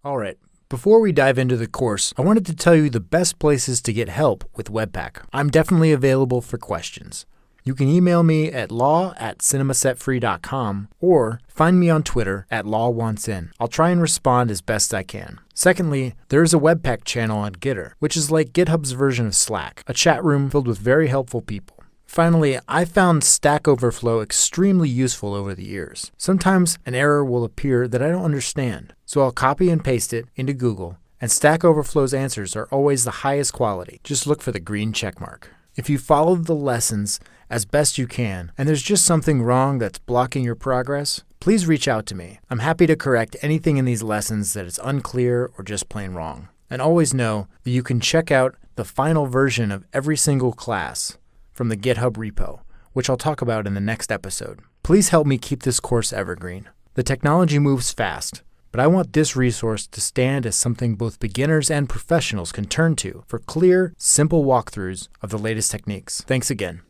Alright, before we dive into the course, I wanted to tell you the best places to get help with Webpack. I'm definitely available for questions. You can email me at law@cinemasetfree.com or find me on Twitter at lawwantsin. I'll try and respond as best I can. Secondly, there is a Webpack channel on Gitter, which is like GitHub's version of Slack, a chat room filled with very helpful people. Finally, I found Stack Overflow extremely useful over the years. Sometimes an error will appear that I don't understand, so I'll copy and paste it into Google, and Stack Overflow's answers are always the highest quality. Just look for the green checkmark. If you followed the lessons as best you can, and there's just something wrong that's blocking your progress, please reach out to me. I'm happy to correct anything in these lessons that is unclear or just plain wrong. And always know that you can check out the final version of every single class from the GitHub repo, which I'll talk about in the next episode. Please help me keep this course evergreen. The technology moves fast, but I want this resource to stand as something both beginners and professionals can turn to for clear, simple walkthroughs of the latest techniques. Thanks again.